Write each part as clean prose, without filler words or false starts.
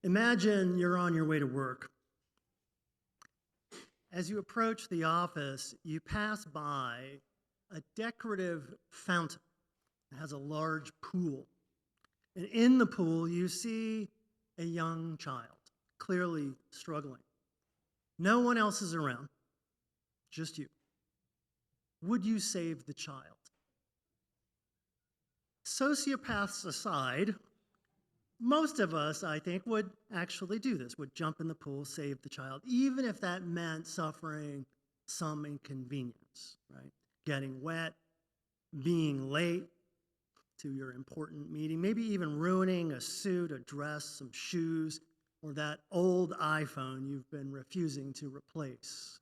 Imagine you're on your way to work. As you approach the office, you pass by a decorative fountain that has a large pool. And in the pool, you see a young child, clearly struggling. No one else is around, just you. Would you save the child? Sociopaths aside, most of us, I think, would actually do this, would jump in the pool, save the child, even if that meant suffering some inconvenience, right? Getting wet, being late to your important meeting, maybe even ruining a suit, a dress, some shoes, or that old iPhone you've been refusing to replace.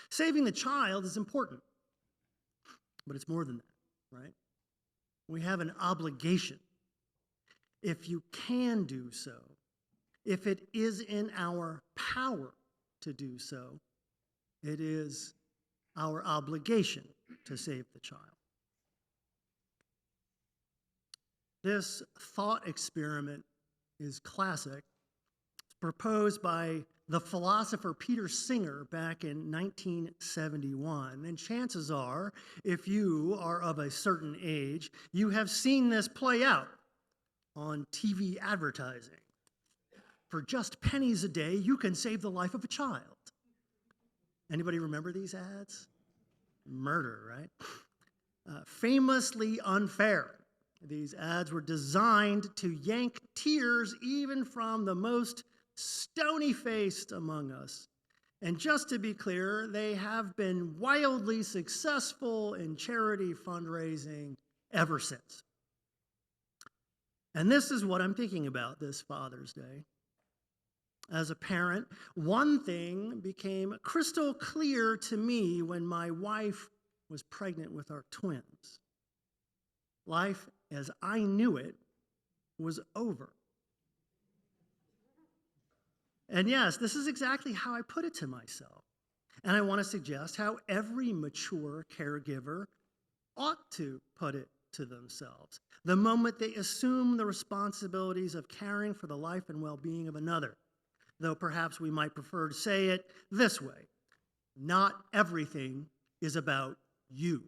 Saving the child is important, but it's more than that, right? We have an obligation. If you can do so, if it is in our power to do so, it is our obligation to save the child. This thought experiment is classic. It's proposed by the philosopher Peter Singer back in 1971. And chances are, if you are of a certain age, you have seen this play out on TV advertising. For just pennies a day, you can save the life of a child. Anybody remember these ads? Murder, right? Famously unfair. These ads were designed to yank tears even from the most stony-faced among us. And just to be clear, they have been wildly successful in charity fundraising ever since. And this is what I'm thinking about this Father's Day. As a parent, one thing became crystal clear to me when my wife was pregnant with our twins. Life as I knew it was over. And yes, this is exactly how I put it to myself. And I want to suggest how every mature caregiver ought to put it to themselves the moment they assume the responsibilities of caring for the life and well-being of another. Though perhaps we might prefer to say it this way: not everything is about you.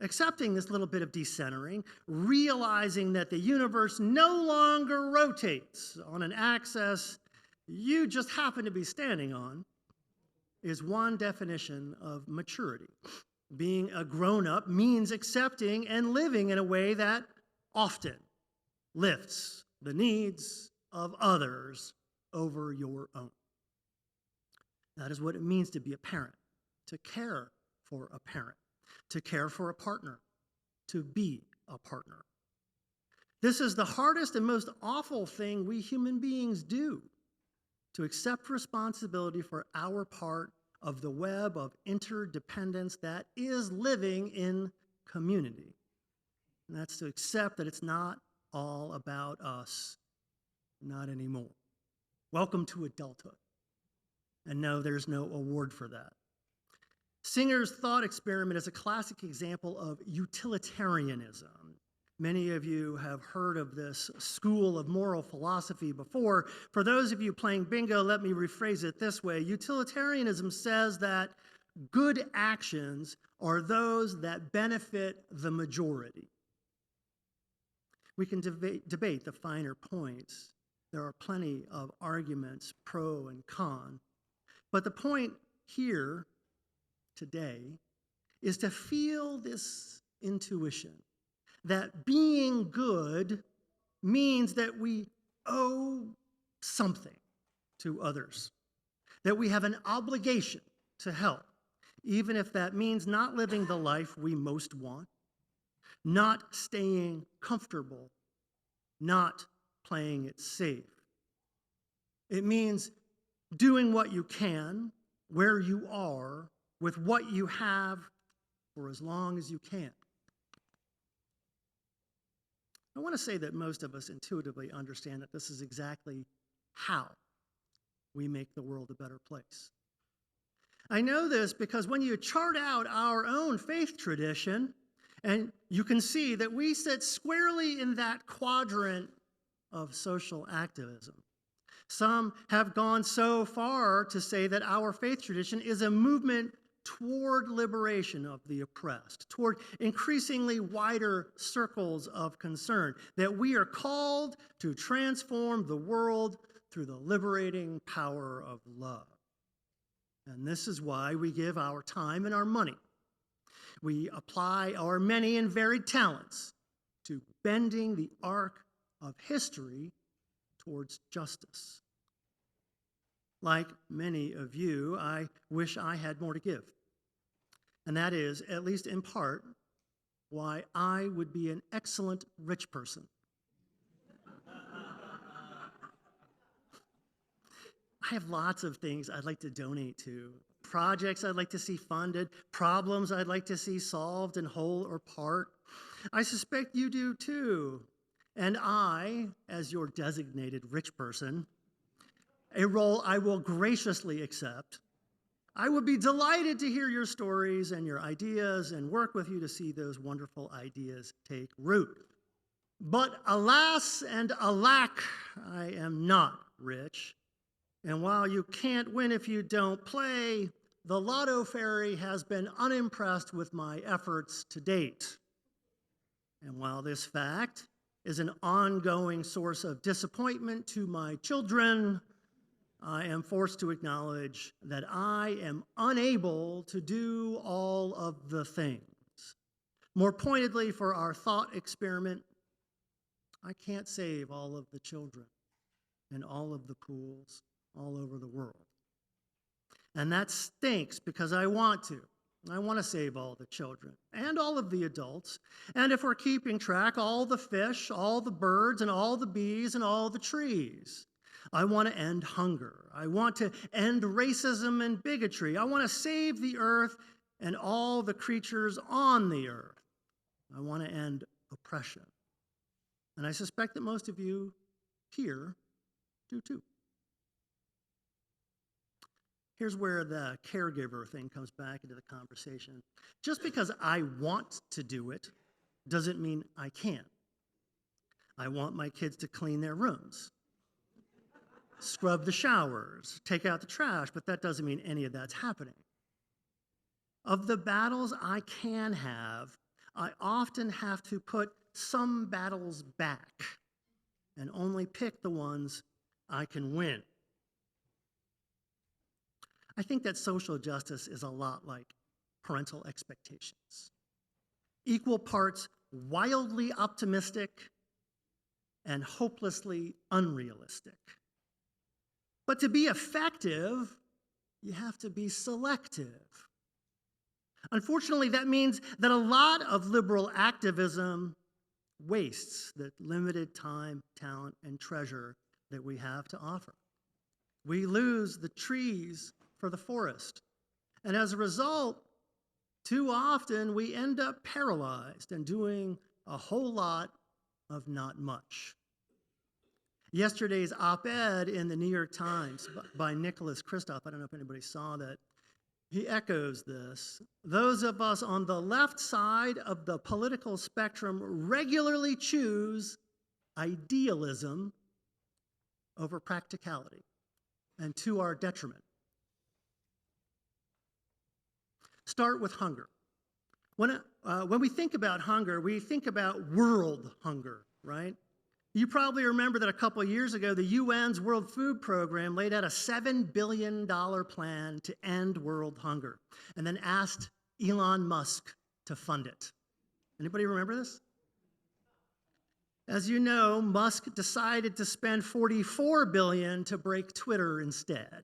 Accepting this little bit of decentering, realizing that the universe no longer rotates on an axis you just happen to be standing on, is one definition of maturity. Being a grown-up means accepting and living in a way that often lifts the needs of others over your own. That is what it means to be a parent, to care for a parent, to care for a partner, to be a partner. This is the hardest and most awful thing we human beings do, to accept responsibility for our part of the web of interdependence that is living in community. And that's to accept that it's not all about us, not anymore. Welcome to adulthood. And no, there's no award for that. Singer's thought experiment is a classic example of utilitarianism. Many of you have heard of this school of moral philosophy before. For those of you playing bingo, let me rephrase it this way. Utilitarianism says that good actions are those that benefit the majority. We can debate the finer points. There are plenty of arguments, pro and con. But the point here today is to feel this intuition that being good means that we owe something to others, that we have an obligation to help, even if that means not living the life we most want, not staying comfortable, not playing it safe. It means doing what you can, where you are, with what you have, for as long as you can. I want to say that most of us intuitively understand that this is exactly how we make the world a better place. I know this because when you chart out our own faith tradition, and you can see that we sit squarely in that quadrant of social activism. Some have gone so far to say that our faith tradition is a movement toward liberation of the oppressed, toward increasingly wider circles of concern, that we are called to transform the world through the liberating power of love. And this is why we give our time and our money. We apply our many and varied talents to bending the arc of history towards justice. Like many of you, I wish I had more to give. And that is, at least in part, why I would be an excellent rich person. I have lots of things I'd like to donate to, projects I'd like to see funded, problems I'd like to see solved in whole or part. I suspect you do too. And I, as your designated rich person, a role I will graciously accept, I would be delighted to hear your stories and your ideas and work with you to see those wonderful ideas take root. But alas and alack, I am not rich. And while you can't win if you don't play, the Lotto Fairy has been unimpressed with my efforts to date. And while this fact is an ongoing source of disappointment to my children, I am forced to acknowledge that I am unable to do all of the things. More pointedly, for our thought experiment, I can't save all of the children in all of the pools all over the world. And that stinks because I want to. I want to save all the children and all of the adults. And if we're keeping track, all the fish, all the birds, and all the bees, and all the trees. I want to end hunger. I want to end racism and bigotry. I want to save the earth and all the creatures on the earth. I want to end oppression. And I suspect that most of you here do too. Here's where the caregiver thing comes back into the conversation. Just because I want to do it doesn't mean I can. I want my kids to clean their rooms, scrub the showers, take out the trash, but that doesn't mean any of that's happening. Of the battles I can have, I often have to put some battles back and only pick the ones I can win. I think that social justice is a lot like parental expectations. Equal parts wildly optimistic and hopelessly unrealistic. But to be effective, you have to be selective. Unfortunately, that means that a lot of liberal activism wastes the limited time, talent, and treasure that we have to offer. We lose the trees for the forest. And as a result, too often we end up paralyzed and doing a whole lot of not much. Yesterday's op-ed in the New York Times by Nicholas Kristof, I don't know if anybody saw that, he echoes this. Those of us on the left side of the political spectrum regularly choose idealism over practicality, and to our detriment. Start with hunger. When we think about hunger, we think about world hunger, right? You probably remember that a couple of years ago, the UN's World Food Program laid out a $7 billion plan to end world hunger and then asked Elon Musk to fund it. Anybody remember this? As you know, Musk decided to spend $44 billion to break Twitter instead.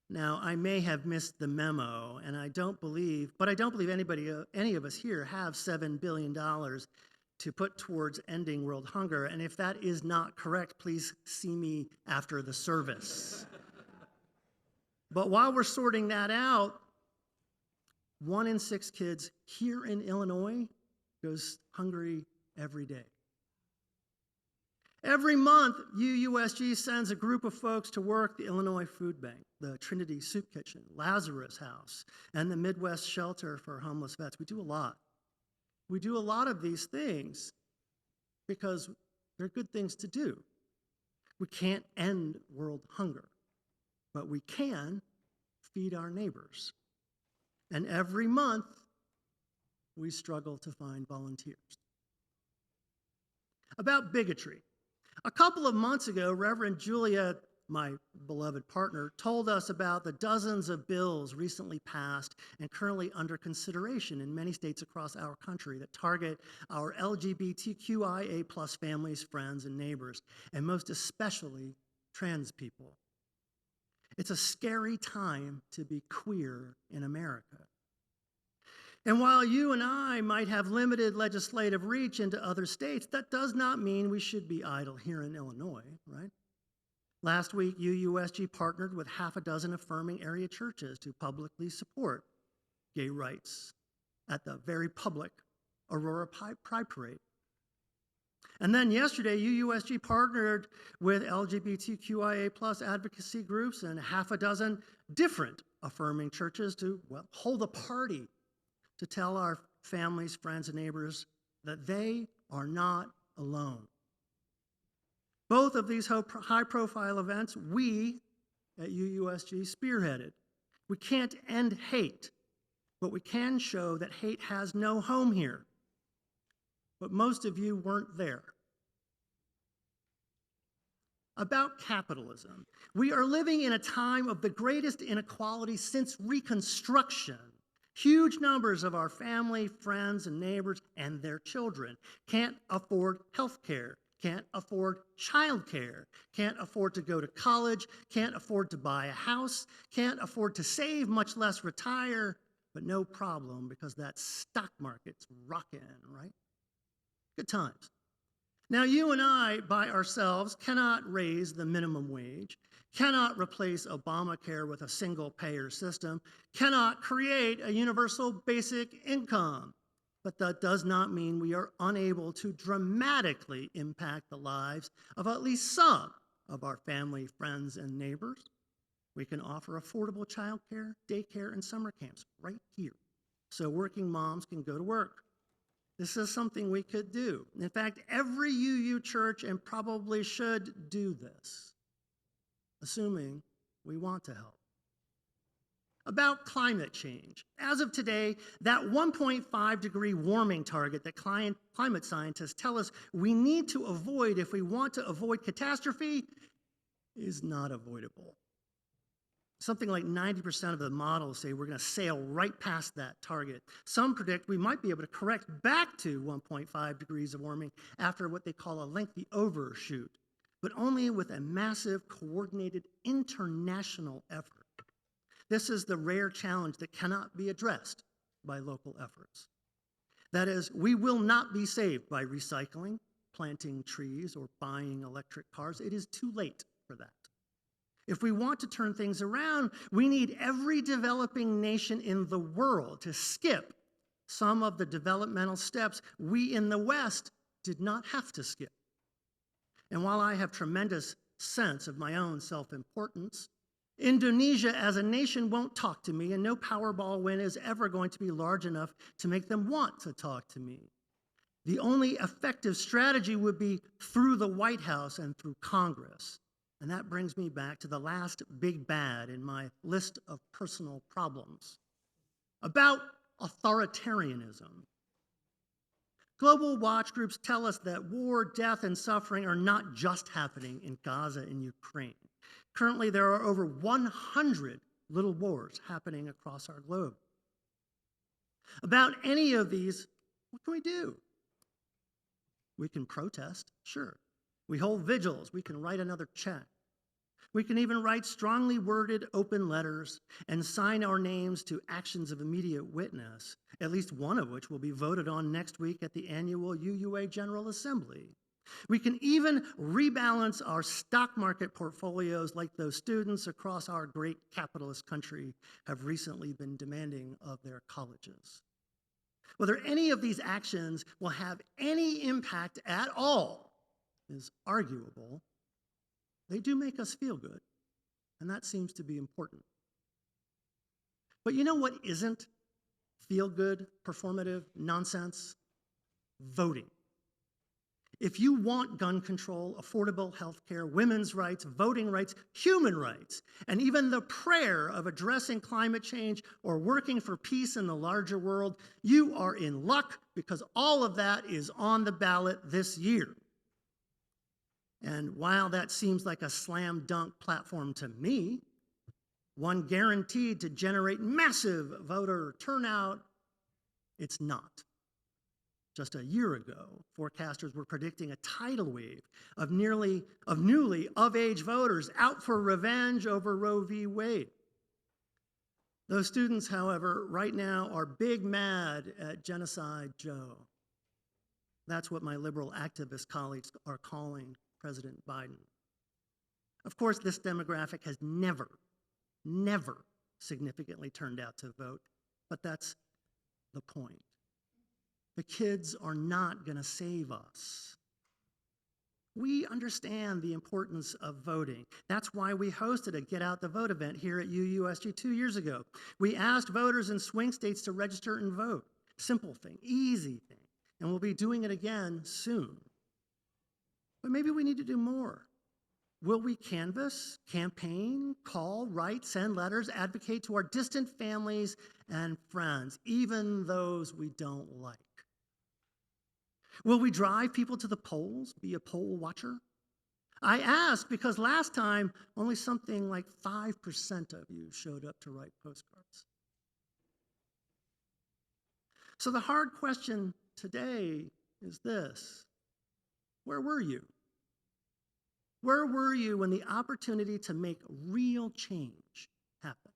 Now, I may have missed the memo, and I don't believe any of us here have $7 billion to put towards ending world hunger. And if that is not correct, please see me after the service. But while we're sorting that out, 1 in 6 kids here in Illinois goes hungry every day. Every month, UUSG sends a group of folks to work the Illinois Food Bank, the Trinity Soup Kitchen, Lazarus House, and the Midwest Shelter for Homeless Vets. We do a lot. We do a lot of these things because They're good things to do. We can't end world hunger, but we can feed our neighbors. And every month, we struggle to find volunteers. About bigotry. A couple of months ago, Reverend Julia, my beloved partner, told us about the dozens of bills recently passed and currently under consideration in many states across our country that target our LGBTQIA plus families, friends, and neighbors, and most especially trans people. It's a scary time to be queer in America. And while you and I might have limited legislative reach into other states, that does not mean we should be idle here in Illinois, right? Last week, UUSG partnered with half a dozen affirming area churches to publicly support gay rights at the very public Aurora Pride Parade. And then yesterday, UUSG partnered with LGBTQIA plus advocacy groups and half a dozen different affirming churches to, well, hold a party to tell our families, friends, and neighbors that they are not alone. Both of these high-profile events, we at UUSG spearheaded. We can't end hate, but we can show that hate has no home here. But most of you weren't there. About capitalism. We are living in a time of the greatest inequality since Reconstruction. Huge numbers of our family, friends, and neighbors and their children can't afford health care, can't afford childcare, can't afford to go to college, can't afford to buy a house, can't afford to save, much less retire, but no problem because that stock market's rocking, right? Good times. Now, you and I, by ourselves, cannot raise the minimum wage, cannot replace Obamacare with a single-payer system, cannot create a universal basic income. But that does not mean we are unable to dramatically impact the lives of at least some of our family, friends, and neighbors. We can offer affordable childcare, daycare, and summer camps right here, so working moms can go to work. This is something we could do. In fact, every UU church and probably should do this, assuming we want to help. About climate change. As of today, that 1.5 degree warming target that climate scientists tell us we need to avoid if we want to avoid catastrophe is not avoidable. Something like 90% of the models say we're going to sail right past that target. Some predict we might be able to correct back to 1.5 degrees of warming after what they call a lengthy overshoot, but only with a massive, coordinated international effort. This is the rare challenge that cannot be addressed by local efforts. That is, we will not be saved by recycling, planting trees, or buying electric cars. It is too late for that. If we want to turn things around, we need every developing nation in the world to skip some of the developmental steps we in the West did not have to skip. And while I have tremendous sense of my own self-importance, Indonesia as a nation won't talk to me, and no Powerball win is ever going to be large enough to make them want to talk to me. The only effective strategy would be through the White House and through Congress. And that brings me back to the last big bad in my list of personal problems. About authoritarianism. Global watch groups tell us that war, death, and suffering are not just happening in Gaza and Ukraine. Currently, there are over 100 little wars happening across our globe. About any of these, what can we do? We can protest, sure. We hold vigils. We can write another check. We can even write strongly worded open letters and sign our names to actions of immediate witness, at least one of which will be voted on next week at the annual UUA General Assembly. We can even rebalance our stock market portfolios like those students across our great capitalist country have recently been demanding of their colleges. Whether any of these actions will have any impact at all is arguable. They do make us feel good, and that seems to be important. But you know what isn't feel-good, performative nonsense? Voting. If you want gun control, affordable health care, women's rights, voting rights, human rights, and even the prayer of addressing climate change or working for peace in the larger world, you are in luck because all of that is on the ballot this year. And while that seems like a slam dunk platform to me, one guaranteed to generate massive voter turnout, it's not. Just a year ago, forecasters were predicting a tidal wave of newly of-age voters out for revenge over Roe v. Wade. Those students, however, right now are big mad at Genocide Joe. That's what my liberal activist colleagues are calling President Biden. Of course, this demographic has never significantly turned out to vote, but that's the point. The kids are not going to save us. We understand the importance of voting. That's why we hosted a Get Out the Vote event here at UUSG 2 years ago. We asked voters in swing states to register and vote. Simple thing, easy thing. And we'll be doing it again soon. But maybe we need to do more. Will we canvass, campaign, call, write, send letters, advocate to our distant families and friends, even those we don't like? Will we drive people to the polls, be a poll watcher? I ask because last time, only something like 5% of you showed up to write postcards. So the hard question today is this: where were you? Where were you when the opportunity to make real change happened?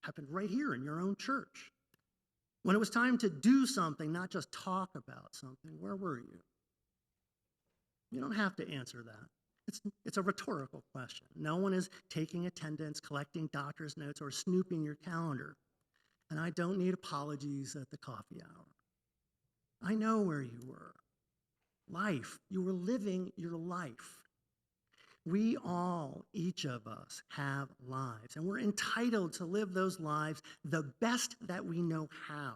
Happened right here in your own church. When it was time to do something, not just talk about something, where were you? You don't have to answer that. It's a rhetorical question. No one is taking attendance, collecting doctor's notes, or snooping your calendar. And I don't need apologies at the coffee hour. I know where you were. Life. You were living your life. We all, each of us, have lives, and we're entitled to live those lives the best that we know how.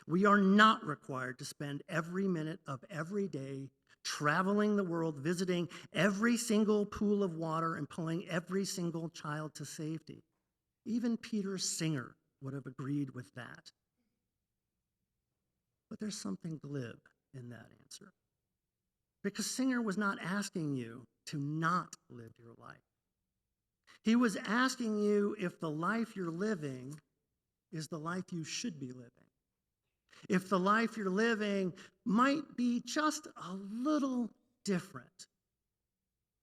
We are not required to spend every minute of every day traveling the world, visiting every single pool of water and pulling every single child to safety. Even Peter Singer would have agreed with that. But there's something glib in that answer. Because Singer was not asking you to not live your life. He was asking you if the life you're living is the life you should be living. If the life you're living might be just a little different.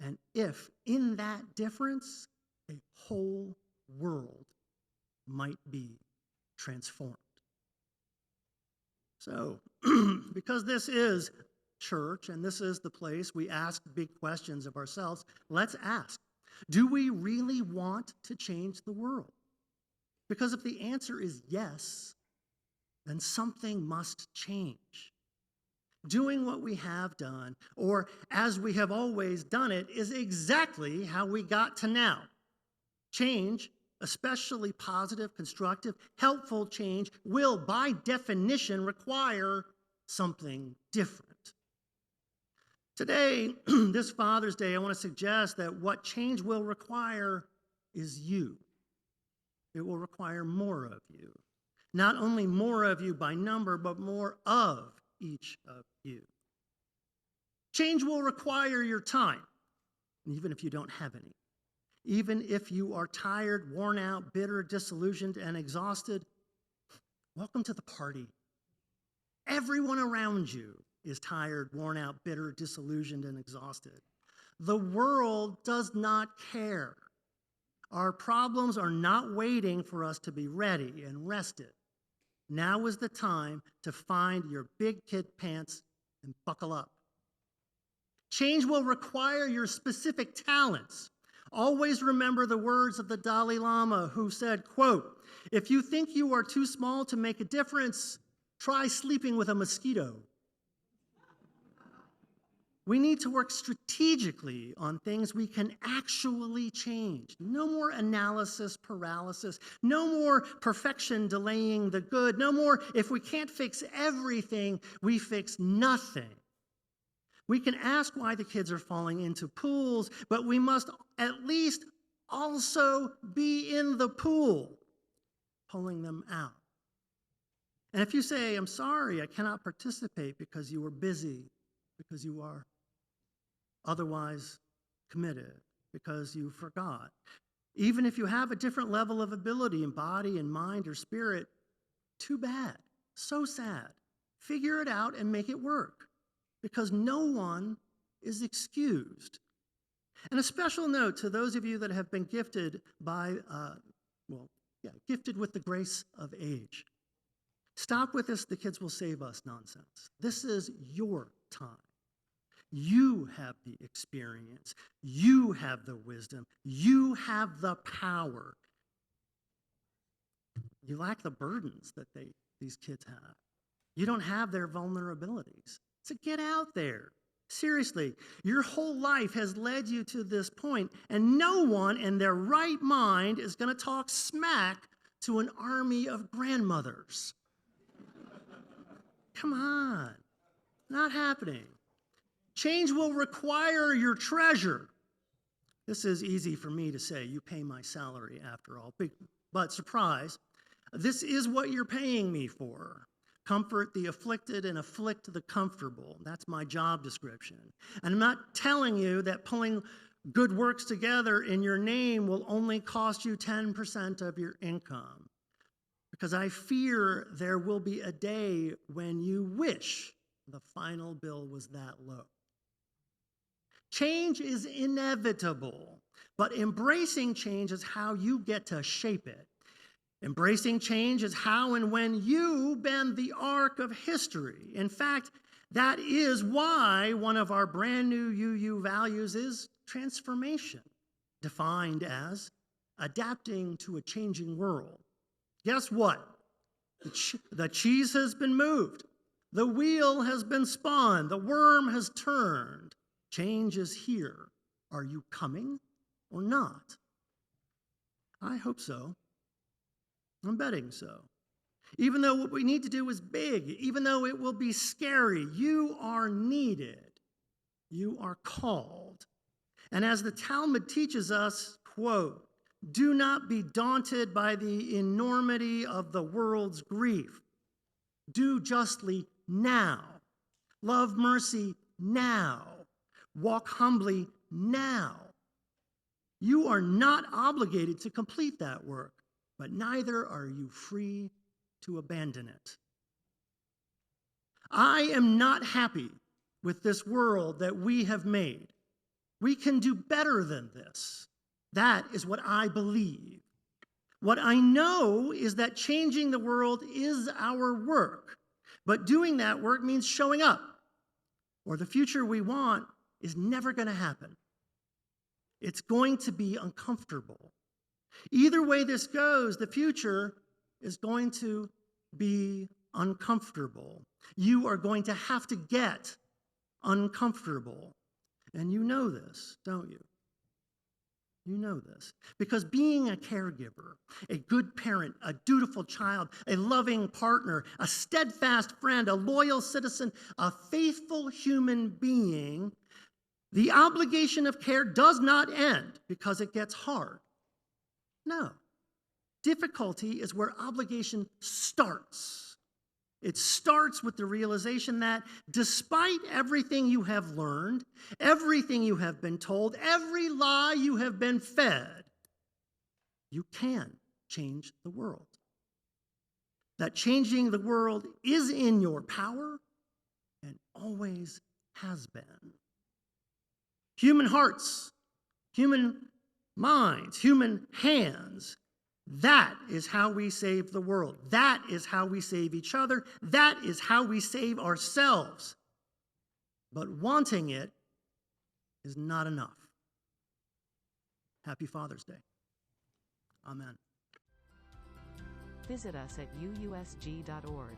And if in that difference, a whole world might be transformed. So, because this is church, and this is the place we ask big questions of ourselves, let's ask, do we really want to change the world? Because if the answer is yes, then something must change. Doing what we have done, or as we have always done it, is exactly how we got to now. Change, especially positive, constructive, helpful change, will by definition require something different. Today, this Father's Day, I want to suggest that what change will require is you. It will require more of you. Not only more of you by number, but more of each of you. Change will require your time, even if you don't have any. Even if you are tired, worn out, bitter, disillusioned, and exhausted, welcome to the party. Everyone around you is tired, worn out, bitter, disillusioned, and exhausted. The world does not care. Our problems are not waiting for us to be ready and rested. Now is the time to find your big kid pants and buckle up. Change will require your specific talents. Always remember the words of the Dalai Lama, who said, quote, "If you think you are too small to make a difference, try sleeping with a mosquito." We need to work strategically on things we can actually change. No more analysis paralysis. No more perfection delaying the good. No more, if we can't fix everything, we fix nothing. We can ask why the kids are falling into pools, but we must at least also be in the pool, pulling them out. And if you say, I'm sorry, I cannot participate because you were busy, because you are otherwise committed, because you forgot, even if you have a different level of ability in body and mind or spirit, too bad, so sad. Figure it out and make it work, because no one is excused. And a special note to those of you that have been gifted by, gifted with the grace of age. Stop with this, the kids will save us nonsense. This is your time. You have the experience. You have the wisdom. You have the power. You lack the burdens that these kids have. You don't have their vulnerabilities. So get out there. Seriously, your whole life has led you to this point, and no one in their right mind is going to talk smack to an army of grandmothers. Come on, not happening. Change will require your treasure. This is easy for me to say. You pay my salary after all. But surprise, this is what you're paying me for. Comfort the afflicted and afflict the comfortable. That's my job description. And I'm not telling you that pulling good works together in your name will only cost you 10% of your income. Because I fear there will be a day when you wish the final bill was that low. Change is inevitable, but embracing change is how you get to shape it. Embracing change is how and when you bend the arc of history. In fact, that is why one of our brand new UU values is transformation, defined as adapting to a changing world. Guess what? The cheese has been moved. The wheel has been spun. The worm has turned. Change is here. Are you coming or not? I hope so. I'm betting so. Even though what we need to do is big, even though it will be scary, you are needed. You are called. And as the Talmud teaches us, quote, do not be daunted by the enormity of the world's grief. Do justly now. Love mercy now. Walk humbly now. You are not obligated to complete that work, but neither are you free to abandon it. I am not happy with this world that we have made. We can do better than this. That is what I believe. What I know is that changing the world is our work, but doing that work means showing up, or the future we want is never going to happen. It's going to be uncomfortable. Either way this goes, the future is going to be uncomfortable. You are going to have to get uncomfortable. And you know this, don't you? You know this. Because being a caregiver, a good parent, a dutiful child, a loving partner, a steadfast friend, a loyal citizen, a faithful human being, the obligation of care does not end because it gets hard. No. Difficulty is where obligation starts. It starts with the realization that despite everything you have learned, everything you have been told, every lie you have been fed, you can change the world. That changing the world is in your power and always has been. Human hearts, human minds, human hands, that is how we save the world. That is how we save each other. That is how we save ourselves. But wanting it is not enough. Happy Father's Day. Amen. Visit us at uusg.org.